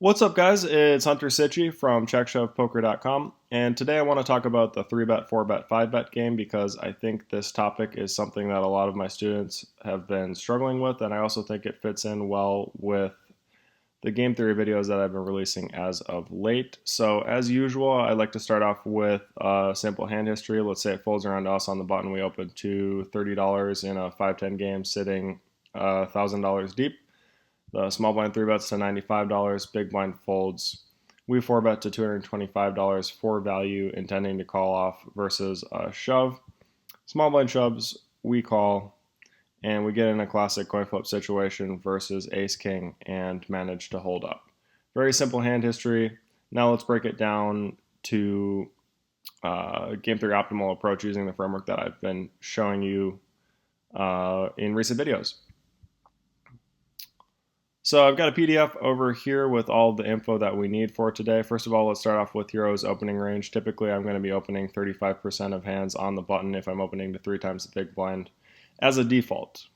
What's up, guys? It's Hunter Sitchy from CheckShovPoker.com, and today I want to talk about the 3-bet, 4-bet, 5-bet game because I think this topic is something that a lot of my students have been struggling with, and I also think it fits in well with the game theory videos that I've been releasing as of late. So, as usual, I like to start off with a simple hand history. Let's say it folds around to us on the button. We open to $30 in a 5-10 game sitting $1,000 deep. The small blind 3-bets to $95, big blind folds. We 4-bet to $225 for value, intending to call off versus a shove. Small blind shoves, we call, and we get in a classic coin flip situation versus ace king and manage to hold up. Very simple hand history. Now let's break it down to game theory optimal approach using the framework that I've been showing you in recent videos. So I've got a PDF over here with all the info that we need for today. First of all, let's start off with Hero's opening range. Typically, I'm going to be opening 35% of hands on the button if I'm opening to 3 times the big blind as a default.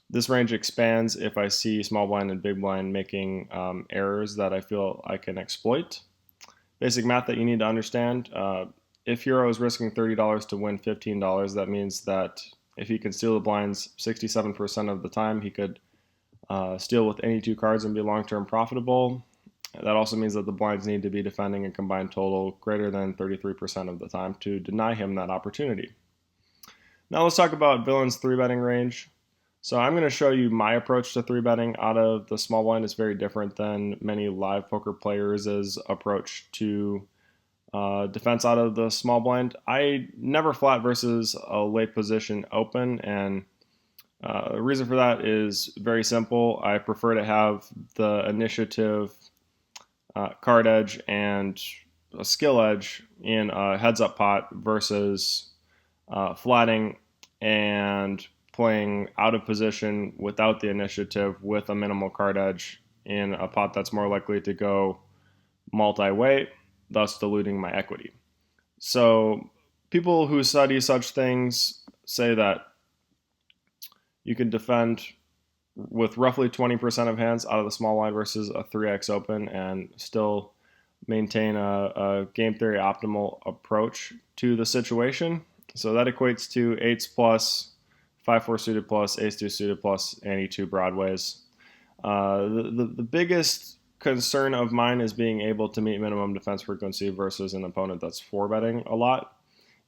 This range expands if I see small blind and big blind making errors that I feel I can exploit. Basic math that you need to understand. If Hero is risking $30 to win $15, that means that if he can steal the blinds 67% of the time, he could steal with any 2 cards and be long-term profitable. That also means that the blinds need to be defending a combined total greater than 33% of the time to deny him that opportunity. Now let's talk about Villain's 3-betting range. So I'm going to show you my approach to 3-betting out of the small blind. It's very different than many live poker players' approach to defense out of the small blind. I never flat versus a late position open, and the reason for that is very simple. I prefer to have the initiative, card edge, and a skill edge in a heads-up pot versus flatting and playing out of position without the initiative with a minimal card edge in a pot that's more likely to go multi-way, thus diluting my equity. So people who study such things say that you can defend with roughly 20% of hands out of the small blind versus a 3x open and still maintain a game theory optimal approach to the situation. So that equates to 8s plus, 5-4 suited plus, ace-2 suited plus, and e2 broadways. The biggest concern of mine is being able to meet minimum defense frequency versus an opponent that's 4-betting a lot,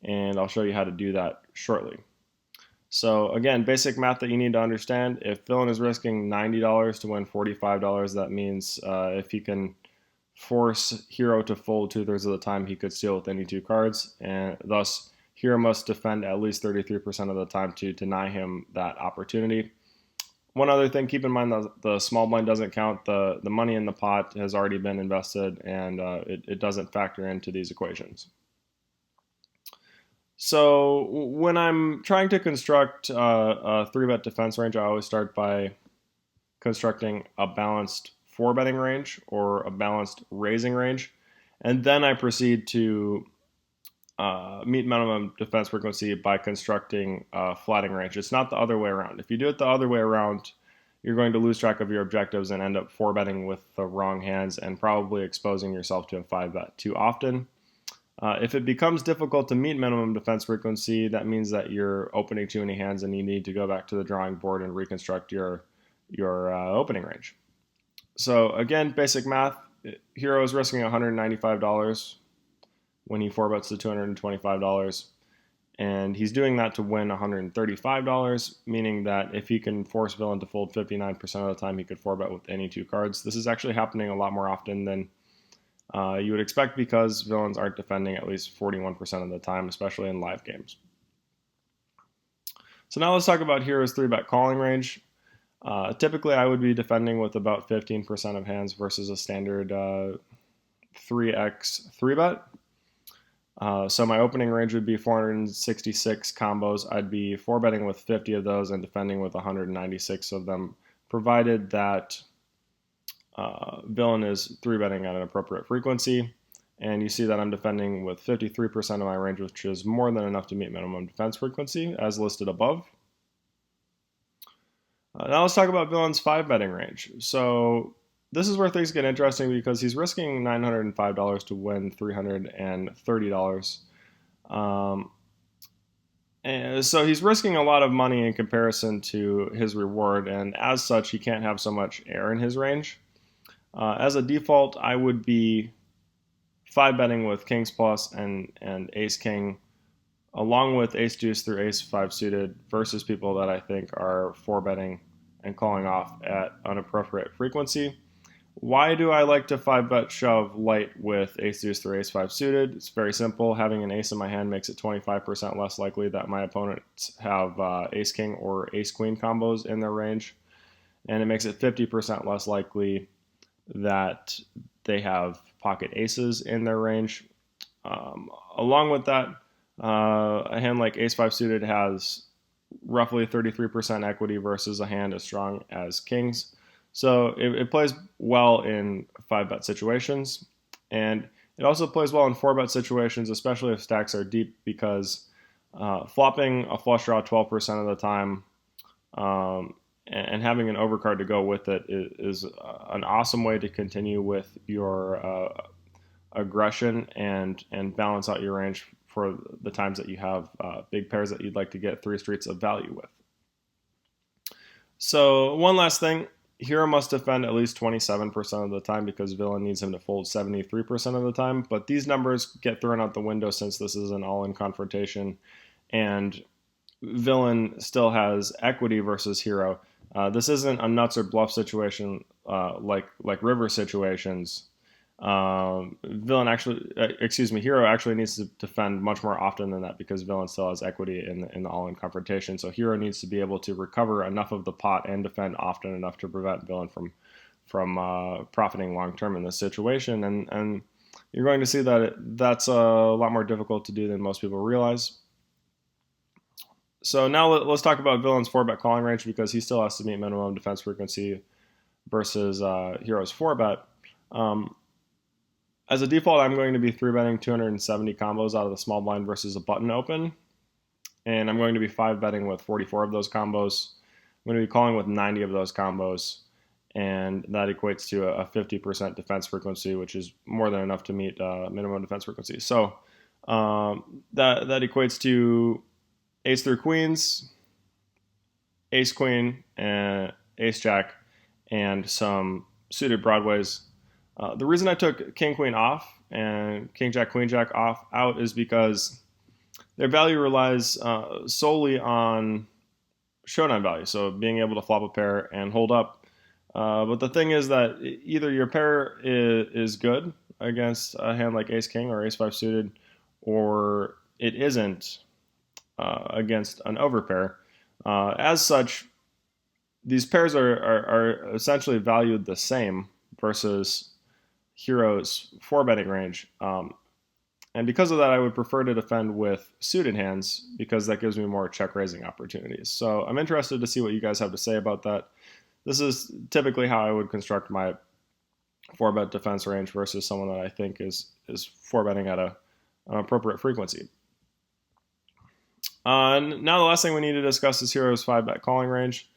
and I'll show you how to do that shortly. So again, basic math that you need to understand. If Villain is risking $90 to win $45, that means if he can force Hero to fold 2/3 of the time, he could steal with any 2 cards, and thus Hero must defend at least 33% of the time to deny him that opportunity. One other thing, keep in mind that the small blind doesn't count. The money in the pot has already been invested, and it doesn't factor into these equations. So when I'm trying to construct a 3-bet defense range, I always start by constructing a balanced 4-betting range or a balanced raising range, and then I proceed to meet minimum defense frequency by constructing a flatting range. It's not the other way around. If you do it the other way around, you're going to lose track of your objectives and end up 4-betting with the wrong hands and probably exposing yourself to a 5-bet too often. If it becomes difficult to meet minimum defense frequency, that means that you're opening too many hands and you need to go back to the drawing board and reconstruct your opening range. So again, basic math. Hero is risking $195 when he 4-bets to $225, and he's doing that to win $135, meaning that if he can force Villain to fold 59% of the time, he could 4-bet with any 2 cards. This is actually happening a lot more often than you would expect because Villains aren't defending at least 41% of the time, especially in live games. So now let's talk about Hero's 3-bet calling range. Typically, I would be defending with about 15% of hands versus a standard 3x 3-bet. So my opening range would be 466 combos. I'd be 4-betting with 50 of those and defending with 196 of them, provided that Villain is 3-betting at an appropriate frequency. And you see that I'm defending with 53% of my range, which is more than enough to meet minimum defense frequency, as listed above. Now let's talk about Villain's 5-betting range. So this is where things get interesting because he's risking $905 to win $330. Um, and so he's risking a lot of money in comparison to his reward, and as such, he can't have so much air in his range. As a default, I would be 5 betting with Kings Plus and Ace King, along with Ace Deuce through Ace 5 suited versus people that I think are 4 betting and calling off at an appropriate frequency. Why do I like to 5 bet shove light with Ace Deuce through Ace 5 suited? It's very simple. Having an ace in my hand makes it 25% less likely that my opponents have Ace King or Ace Queen combos in their range, and it makes it 50% less likely that they have pocket aces in their range. Along with that, a hand like Ace 5 suited has roughly 33% equity versus a hand as strong as Kings. So it plays well in 5 bet situations, and it also plays well in 4 bet situations, especially if stacks are deep, because flopping a flush draw 12% of the time and having an overcard to go with it is an awesome way to continue with your aggression and balance out your range for the times that you have big pairs that you'd like to get 3 streets of value with. So one last thing, Hero must defend at least 27% of the time because Villain needs him to fold 73% of the time, but these numbers get thrown out the window since this is an all-in confrontation, and Villain still has equity versus Hero. This isn't a nuts or bluff situation like river situations. Hero actually needs to defend much more often than that because Villain still has equity in the all-in confrontation. So Hero needs to be able to recover enough of the pot and defend often enough to prevent Villain from profiting long term in this situation. And you're going to see that that's a lot more difficult to do than most people realize. So now let's talk about Villain's 4-bet calling range because he still has to meet minimum defense frequency versus Hero's 4-bet. As a default, I'm going to be 3-betting 270 combos out of the small blind versus a button open, and I'm going to be 5-betting with 44 of those combos. I'm going to be calling with 90 of those combos, and that equates to a 50% defense frequency, which is more than enough to meet minimum defense frequency. So that equates to Ace through Queens, Ace Queen, and Ace Jack, and some suited Broadways. The reason I took King Queen off and King Jack Queen Jack out is because their value relies solely on showdown value, so being able to flop a pair and hold up. But the thing is that either your pair is good against a hand like Ace King or Ace 5 suited, or it isn't against an overpair. As such, these pairs are essentially valued the same versus Hero's 4-betting range. And because of that, I would prefer to defend with suited hands because that gives me more check raising opportunities. So I'm interested to see what you guys have to say about that. This is typically how I would construct my 4-bet defense range versus someone that I think is 4-betting at an appropriate frequency. Now the last thing we need to discuss is Hero's 5-bet calling range.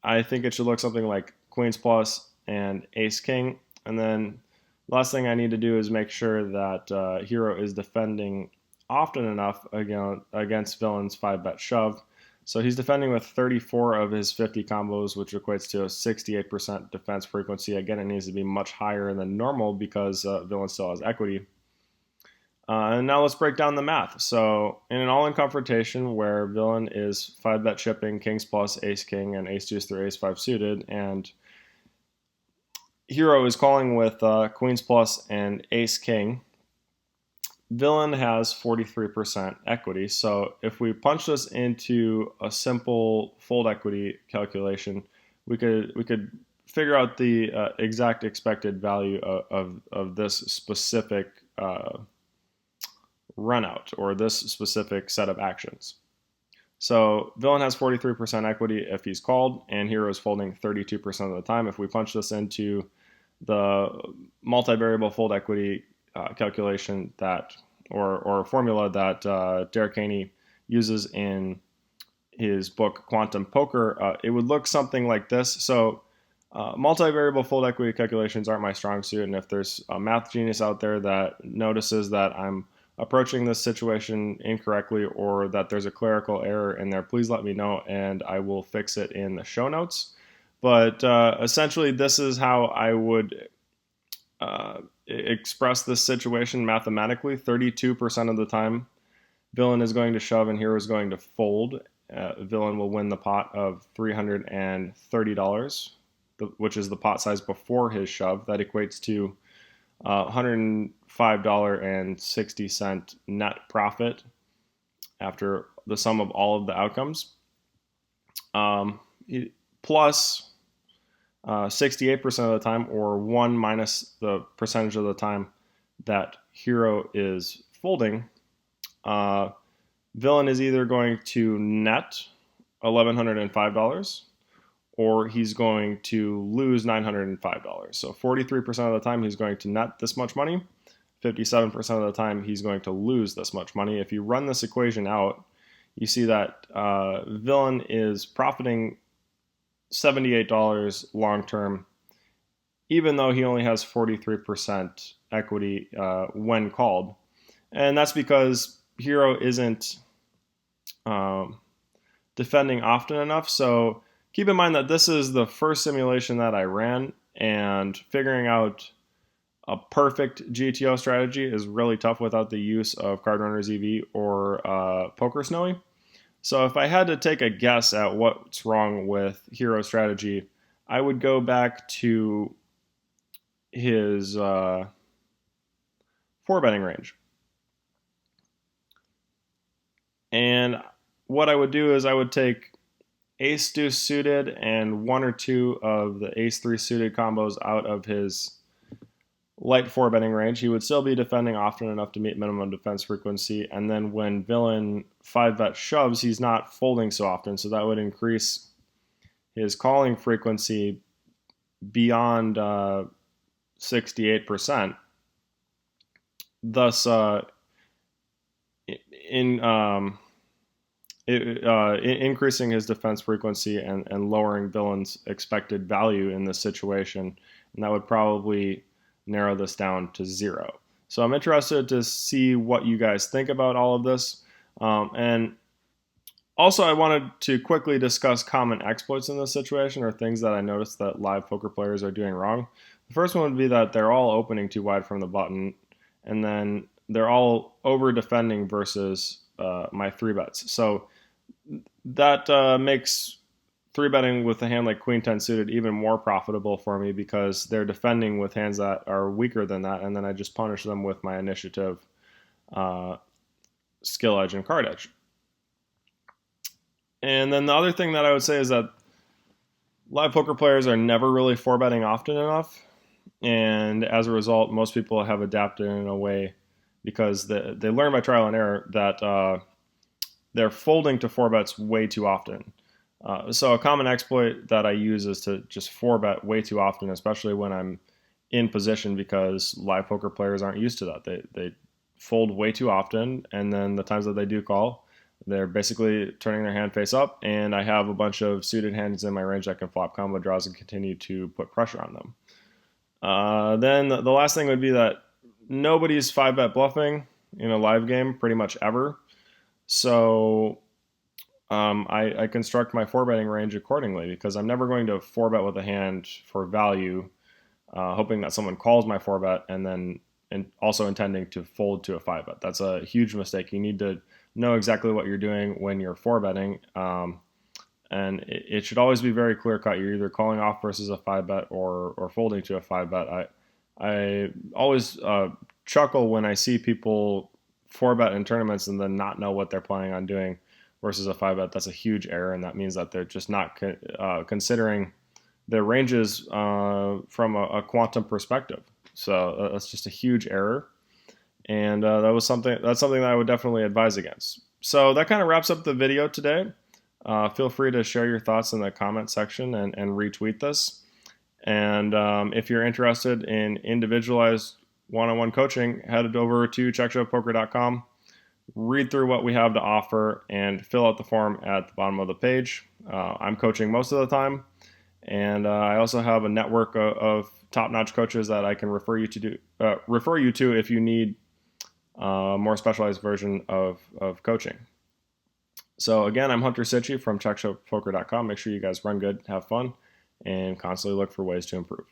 I think it should look something like Queens Plus and Ace King. And then the last thing I need to do is make sure that Hero is defending often enough against Villain's 5-bet shove. So he's defending with 34 of his 50 combos, which equates to a 68% defense frequency. Again, it needs to be much higher than normal because Villain still has equity. And now let's break down the math. So in an all-in confrontation where Villain is 5-bet chipping Kings Plus, Ace King, and Ace Deuce through Ace 5 suited, and Hero is calling with Queens Plus and Ace King, Villain has 43% equity. So if we punch this into a simple fold equity calculation, we could figure out the exact expected value of this specific run out or this specific set of actions. So Villain has 43% equity if he's called, and Hero is folding 32% of the time. If we punch this into the multivariable fold equity calculation that or formula that Derek Haney uses in his book Quantum Poker, it would look something like this. So Multivariable fold equity calculations aren't my strong suit, and if there's a math genius out there that notices that I'm approaching this situation incorrectly or that there's a clerical error in there, please let me know and I will fix it in the show notes. But essentially, this is how I would express this situation mathematically. 32% of the time, villain is going to shove and hero is going to fold. Villain will win the pot of $330, which is the pot size before his shove. That equates to $105.60 net profit after the sum of all of the outcomes. Plus 68% of the time, or 1 minus the percentage of the time that hero is folding, villain is either going to net $1,105 or he's going to lose $905. So 43% of the time he's going to net this much money. 57% of the time he's going to lose this much money. If you run this equation out, you see that villain is profiting $78 long term, even though he only has 43% equity when called. And that's because hero isn't defending often enough. So keep in mind that this is the first simulation that I ran, and figuring out a perfect GTO strategy is really tough without the use of Card Runners EV or Poker Snowy. So if I had to take a guess at what's wrong with hero strategy, I would go back to his 4-betting range. And what I would do is I would take ace deuce suited and 1 or 2 of the ace 3 suited combos out of his light 4-betting range. He would still be defending often enough to meet minimum defense frequency, and then when villain 5-bet shoves, he's not folding so often, so that would increase his calling frequency beyond 68%, thus increasing his defense frequency and lowering villain's expected value in this situation, and that would probably narrow this down to 0. So I'm interested to see what you guys think about all of this. And also, I wanted to quickly discuss common exploits in this situation, or things that I noticed that live poker players are doing wrong. The first one would be that they're all opening too wide from the button, and then they're all over defending versus my 3-bets. So that makes 3-betting with a hand like Queen 10 suited even more profitable for me, because they're defending with hands that are weaker than that, and then I just punish them with my initiative, skill edge, and card edge. And then the other thing that I would say is that live poker players are never really 4-betting often enough, and as a result, most people have adapted in a way, because they learn by trial and error, that they're folding to 4-bets way too often. So a common exploit that I use is to just 4-bet way too often, especially when I'm in position, because live poker players aren't used to that. They fold way too often, and then the times that they do call, they're basically turning their hand face up, and I have a bunch of suited hands in my range that can flop combo draws and continue to put pressure on them. Then the last thing would be that nobody's 5-bet bluffing in a live game pretty much ever. So I construct my 4-betting range accordingly, because I'm never going to 4-bet with a hand for value, hoping that someone calls my 4-bet and also intending to fold to a 5-bet. That's a huge mistake. You need to know exactly what you're doing when you're 4-betting, and it should always be very clear cut. You're either calling off versus a 5-bet or folding to a 5-bet. I always chuckle when I see people 4-bet in tournaments and then not know what they're planning on doing versus a 5-bet. That's a huge error, and that means that they're just not considering their ranges from a quantum perspective. So that's just a huge error, and that's something that I would definitely advise against. So that kind of wraps up the video today. Feel free to share your thoughts in the comment section and retweet this. And if you're interested in individualized one-on-one coaching, head over to checkshowpoker.com, read through what we have to offer, and fill out the form at the bottom of the page. I'm coaching most of the time, And I also have a network of top-notch coaches that I can refer you to if you need a more specialized version of coaching. So again, I'm Hunter Sitchy from CheckShowPoker.com. Make sure you guys run good, have fun, and constantly look for ways to improve.